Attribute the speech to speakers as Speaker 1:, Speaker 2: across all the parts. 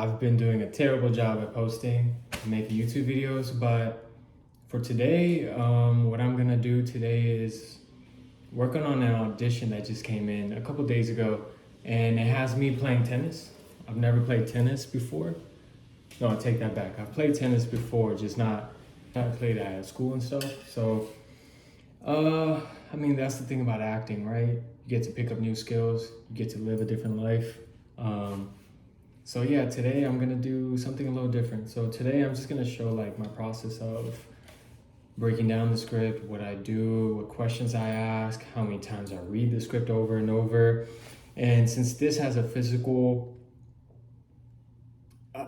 Speaker 1: I've been doing a terrible job at posting and making YouTube videos, but for today, what I'm gonna do today is working on an audition that just came in a couple days ago, and it has me playing tennis. I've never played tennis before. No, I take that back. I've played tennis before, just not played at school and stuff. So, I mean, that's the thing about acting, right? You get to pick up new skills, you get to live a different life. So yeah, today I'm gonna do something a little different. So today I'm just gonna show like my process of breaking down the script, what I do, what questions I ask, how many times I read the script over and over. And since this has a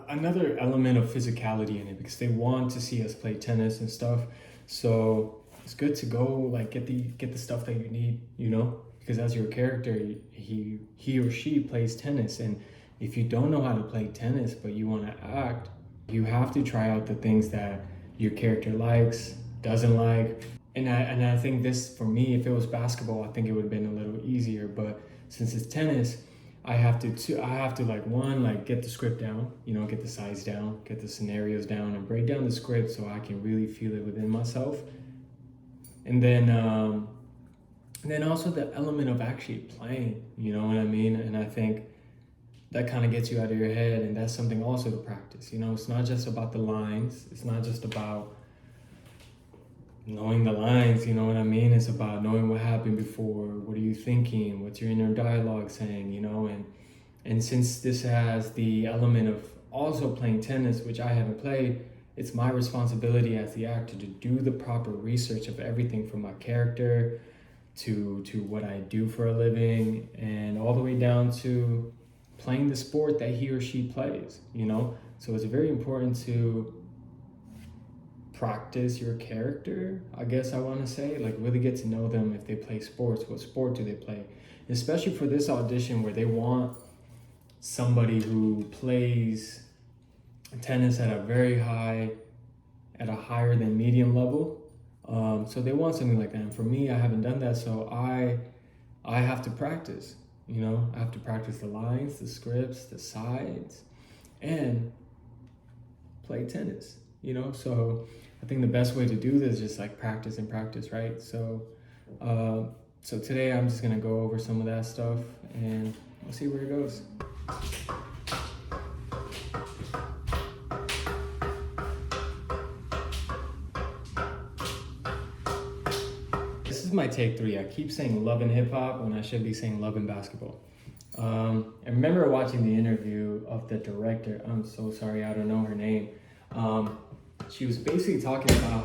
Speaker 1: another element of physicality in it, because they want to see us play tennis and stuff. So it's good to go like get the stuff that you need, because as your character, he or she plays tennis, and if you don't know how to play tennis but you want to act, you have to try out the things that your character likes, doesn't like. And I think this, for me, if it was basketball, I think it would have been a little easier, but since it's tennis, I have to like get the script down, get the size down, get the scenarios down, and break down the script so I can really feel it within myself. And then also the element of actually playing, you know what I mean? And I think that kind of gets you out of your head, and that's something also to practice. It's not just about the lines. It's not just about knowing the lines, you know what I mean? It's about knowing what happened before. What are you thinking? What's your inner dialogue saying, And since this has the element of also playing tennis, which I haven't played, it's my responsibility as the actor to do the proper research of everything from my character to what I do for a living, and all the way down to playing the sport that he or she plays, So it's very important to practice your character, I guess I want to say, like really get to know them. If they play sports, what sport do they play? Especially for this audition where they want somebody who plays tennis at a higher than medium level. So they want something like that. And for me, I haven't done that, so I have to practice. I have to practice the lines, the scripts, the sides, and play tennis, So I think the best way to do this is just like practice and practice, right? So today I'm just gonna go over some of that stuff, and we'll see where it goes. This is my take 3. I keep saying love and hip hop when I should be saying love and basketball. I remember watching the interview of the director. I'm so sorry, I don't know her name. She was basically talking about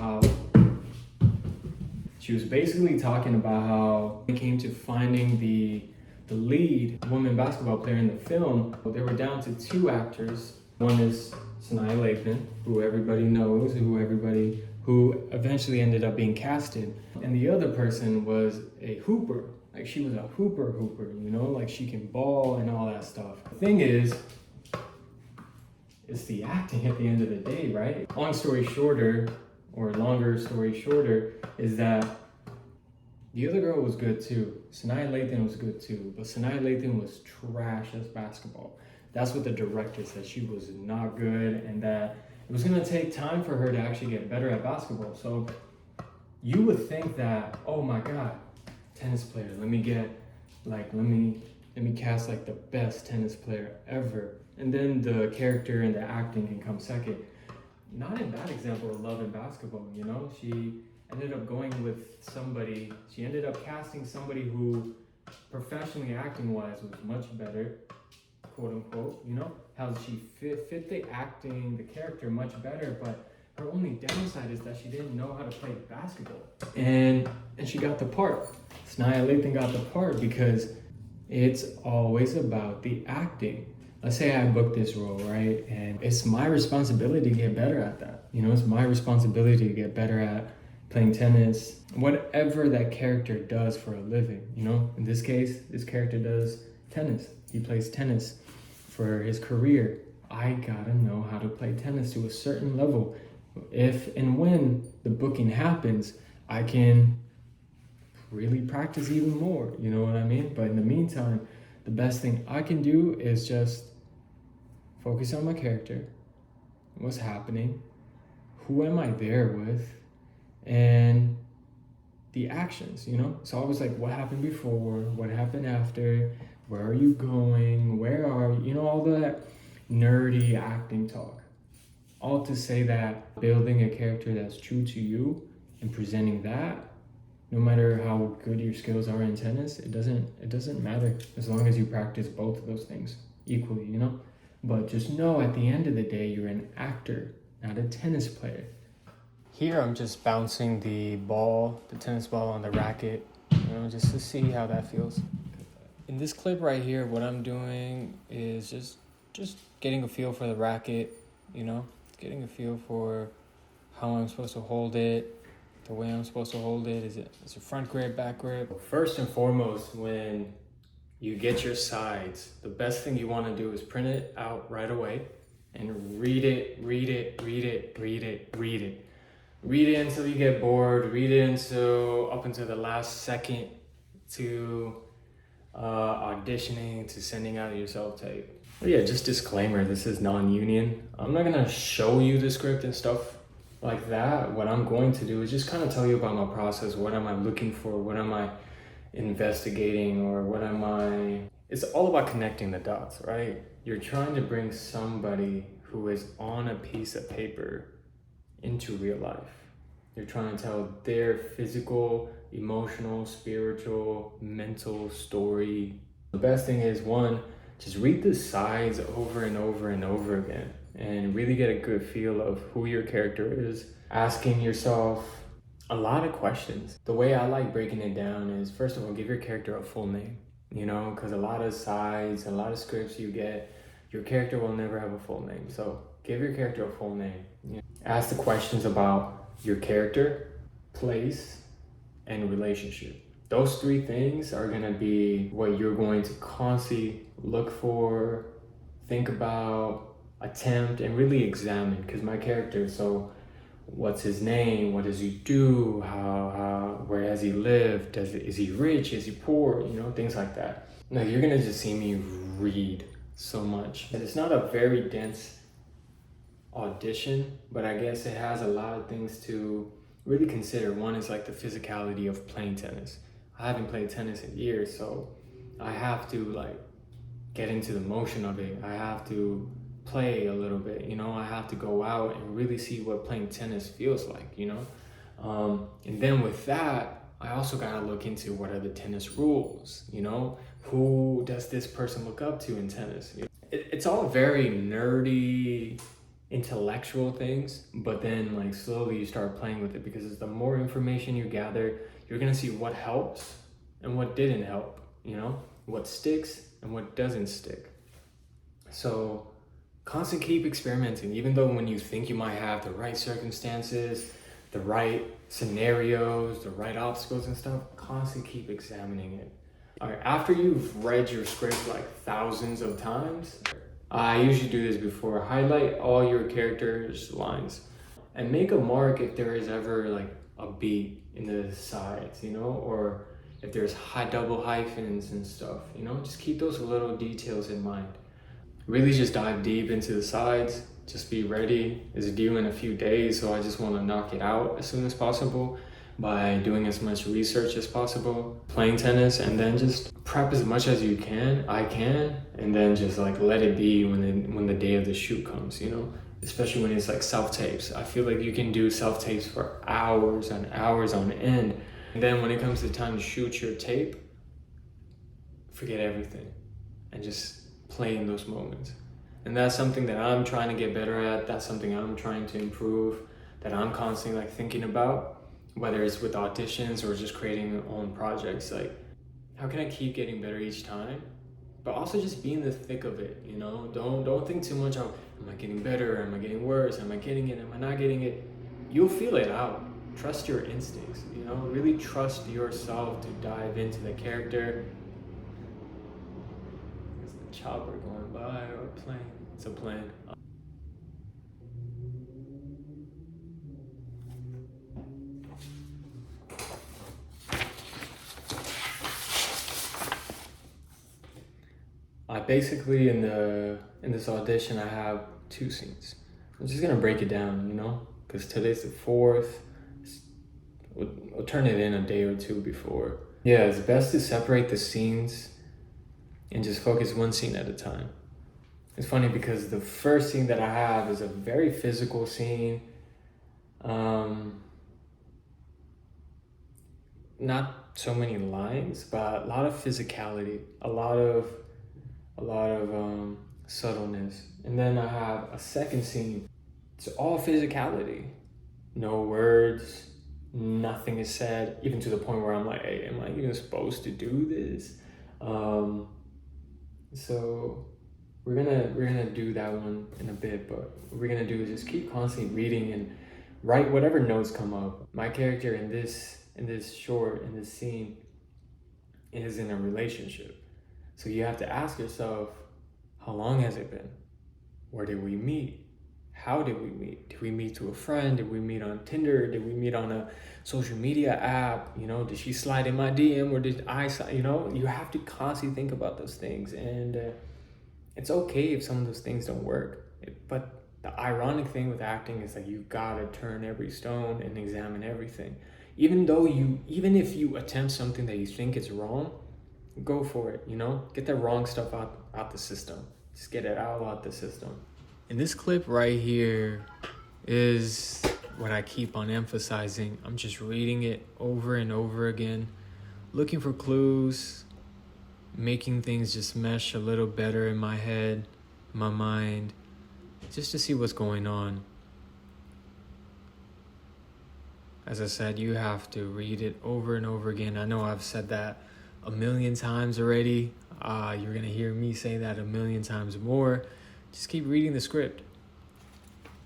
Speaker 1: how it came to finding the lead woman basketball player in the film. They were down to 2 actors. One is Sanaa Lathan, who everybody knows, who eventually ended up being casted. And the other person was a hooper. Like she was a hooper, like she can ball and all that stuff. The thing is, it's the acting at the end of the day, right? Longer story shorter is that the other girl was good too. Sanaa Lathan was good too, but Sanaa Lathan was trash as basketball. That's what the director said. She was not good, and that it was gonna take time for her to actually get better at basketball. So you would think that, oh my God, tennis player, let me cast like the best tennis player ever. And then the character and the acting can come second. Not in that example of love and basketball, She ended up casting somebody who professionally acting wise was much better, quote unquote, how she fit the acting, the character much better, but her only downside is that she didn't know how to play basketball. And she got the part. Sanaa Lathan got the part because it's always about the acting. Let's say I book this role, right? And it's my responsibility to get better at that. It's my responsibility to get better at playing tennis, whatever that character does for a living, In this case, this character does tennis. He plays tennis for his career. I gotta know how to play tennis to a certain level. If and when the booking happens, I can really practice even more, you know what I mean? But in the meantime, the best thing I can do is just focus on my character, what's happening, who am I there with, and the actions, you know? So I was like, what happened before, what happened after, where are you going, where are you, you know, all that nerdy acting talk. All to say that building a character that's true to you and presenting that, no matter how good your skills are in tennis, it doesn't matter as long as you practice both of those things equally, you know? But just know at the end of the day, you're an actor, not a tennis player. Here I'm just bouncing the ball, the tennis ball on the racket, you know, just to see how that feels. In this clip right here, what I'm doing is just getting a feel for the racket, you know, getting a feel for how I'm supposed to hold it, the way I'm supposed to hold it. Is it front grip, back grip? First and foremost, when you get your sides, the best thing you want to do is print it out right away and read it. Read it until you get bored. Read it until up until the last second to auditioning, to sending out your self-tape. But yeah, just disclaimer, this is non-union. I'm not gonna show you the script and stuff like that. What I'm going to do is just kind of tell you about my process. What am I looking for? What am I investigating? Or what am I... It's all about connecting the dots, right? You're trying to bring somebody who is on a piece of paper into real life. You're trying to tell their physical, emotional, spiritual, mental story. The best thing is, one, just read the sides over and over and over again and really get a good feel of who your character is. Asking yourself a lot of questions. The way I like breaking it down is, first of all, give your character a full name, you know, because a lot of sides, a lot of scripts you get, your character will never have a full name. So give your character a full name. You know, ask the questions about your character, place, and relationship. Those three things are gonna be what you're going to constantly look for, think about, attempt, and really examine. Because my character, so what's his name? What does he do? Where has he lived? Is he rich? Is he poor? You know, things like that. No, you're gonna just see me read so much. And it's not a very dense audition, but I guess it has a lot of things to really consider. One is like the physicality of playing tennis. I haven't played tennis in years, so I have to like get into the motion of it. I have to play a little bit, you know, I have to go out and really see what playing tennis feels like, you know. And then with that, I also gotta look into what are the tennis rules, you know, who does this person look up to in tennis? It's all very nerdy, intellectual things, but then like slowly you start playing with it, because the more information you gather, you're gonna see what helps and what didn't help, you know, what sticks and what doesn't stick. So constant keep experimenting, even though when you think you might have the right circumstances, the right scenarios, the right obstacles and stuff, constantly keep examining it. All right, after you've read your script like thousands of times, I usually do this before. Highlight all your characters' lines and make a mark if there is ever like a beat in the sides, you know, or if there's double hyphens and stuff, you know, just keep those little details in mind. Really just dive deep into the sides. Just be ready. It's due in a few days, so I just want to knock it out as soon as possible by doing as much research as possible, playing tennis, and then just prep as much as you can, and then just like let it be when the day of the shoot comes, you know? Especially when it's like self-tapes. I feel like you can do self-tapes for hours and hours on end. And then when it comes to time to shoot your tape, forget everything and just play in those moments. And that's something that I'm trying to get better at. That's something I'm trying to improve, that I'm constantly like thinking about, whether it's with auditions or just creating my own projects. Like, how can I keep getting better each time? But also just be in the thick of it, you know? Don't think too much of, am I getting better? Am I getting worse? Am I getting it? Am I not getting it? You'll feel it out. Trust your instincts, you know? Really trust yourself to dive into the character. There's a chopper going by or a plane. It's a plane. I basically in this audition, I have 2 scenes. I'm just gonna break it down, because today's the 4th. We'll turn it in a day or two before. Yeah, it's best to separate the scenes and just focus one scene at a time. It's funny because the first scene that I have is a very physical scene. Not so many lines, but a lot of physicality, a lot of subtleness. And then I have a second scene. It's all physicality. No words, nothing is said, even to the point where I'm like, hey, am I even supposed to do this? So we're gonna do that one in a bit, but what we're gonna do is just keep constantly reading and write whatever notes come up. My character in this scene is in a relationship. So you have to ask yourself, how long has it been? Where did we meet? How did we meet? Did we meet through a friend? Did we meet on Tinder? Did we meet on a social media app? Did she slide in my DM or did I slide? You have to constantly think about those things. And it's okay if some of those things don't work. But the ironic thing with acting is that you gotta turn every stone and examine everything. Even if you attempt something that you think is wrong, go for it, Get the wrong stuff out the system. Just get it out the system. And this clip right here is what I keep on emphasizing. I'm just reading it over and over again, looking for clues, making things just mesh a little better in my head, my mind, just to see what's going on. As I said, you have to read it over and over again. I know I've said that a million times already. You're gonna hear me say that a million times more. Just keep reading the script.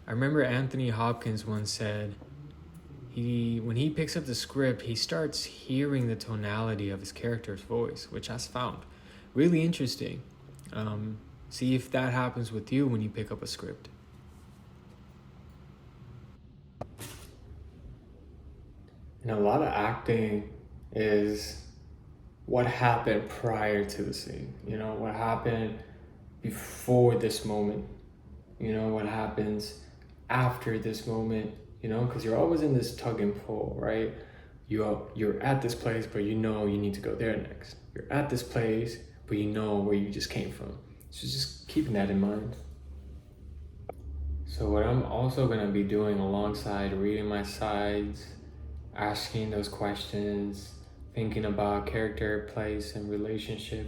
Speaker 1: I remember Anthony Hopkins once said, when he picks up the script, he starts hearing the tonality of his character's voice, which I found really interesting. See if that happens with you when you pick up a script. And a lot of acting is what happened prior to the scene. What happened before this moment. What happens after this moment. Because you're always in this tug and pull, right? You're at this place, but you need to go there next. You're at this place, but you know where you just came from. So just keeping that in mind. So what I'm also gonna be doing alongside reading my sides, asking those questions, thinking about character, place, and relationship,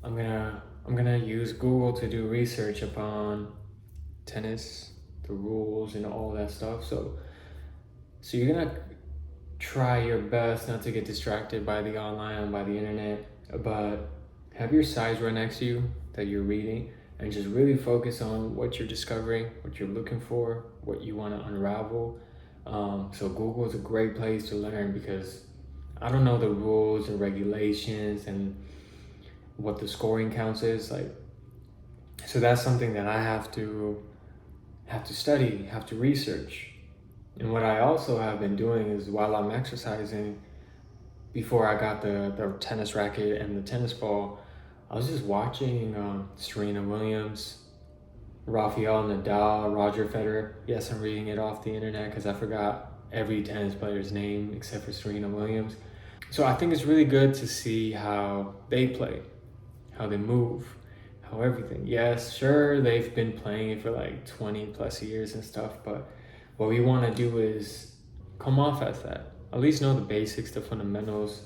Speaker 1: I'm gonna use Google to do research upon tennis, the rules, and all that stuff. So you're gonna try your best not to get distracted by the online, by the internet, but have your sides right next to you that you're reading, and just really focus on what you're discovering, what you're looking for, what you want to unravel. So Google is a great place to learn, because I don't know the rules and regulations and what the scoring counts is like. So that's something that I have to study, have to research. And what I also have been doing is, while I'm exercising, before I got the tennis racket and the tennis ball, I was just watching Serena Williams, Rafael Nadal, Roger Federer. Yes, I'm reading it off the internet because I forgot every tennis player's name except for Serena Williams. So I think it's really good to see how they play, how they move, how everything. Yes, sure, they've been playing it for like 20 plus years and stuff, but what we want to do is come off as that. At least know the basics, the fundamentals.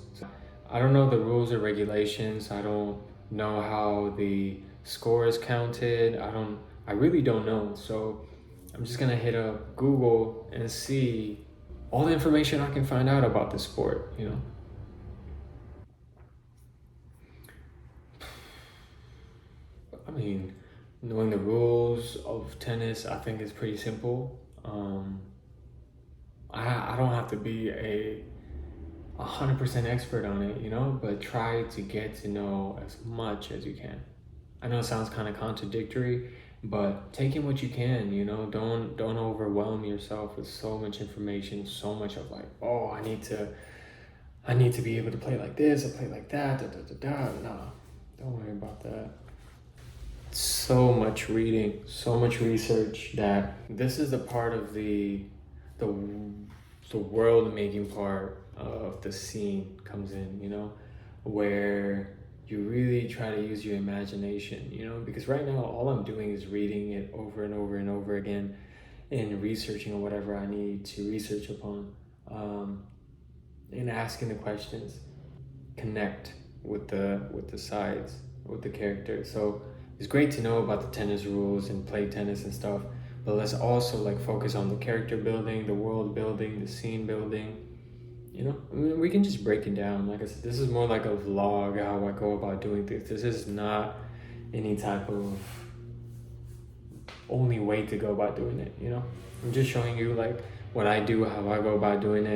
Speaker 1: I don't know the rules or regulations. I don't know how the score is counted. I really don't know. So I'm just gonna hit up Google and see all the information I can find out about the sport, I mean, knowing the rules of tennis, I think is pretty simple. I don't have to be a 100% expert on it, but try to get to know as much as you can. I know it sounds kind of contradictory, but take in what you can, don't overwhelm yourself with so much information, so much of like, oh, I need to be able to play like this or play like that, No, don't worry about that. so much reading, so much research, that this is the part of the the world making part of the scene comes in, you know, where you really try to use your imagination, you know, because right now all I'm doing is reading it over and over and over again and researching on whatever I need to research upon, and asking the questions, connect with the sides, with the characters. So it's great to know about the tennis rules and play tennis and stuff, but let's also like focus on the character building, the world building, the scene building. You know, I mean, we can just break it down. Like I said, this is more like a vlog how I go about doing things. This is not any type of only way to go about doing it. You know, I'm just showing you like what I do, how I go about doing it.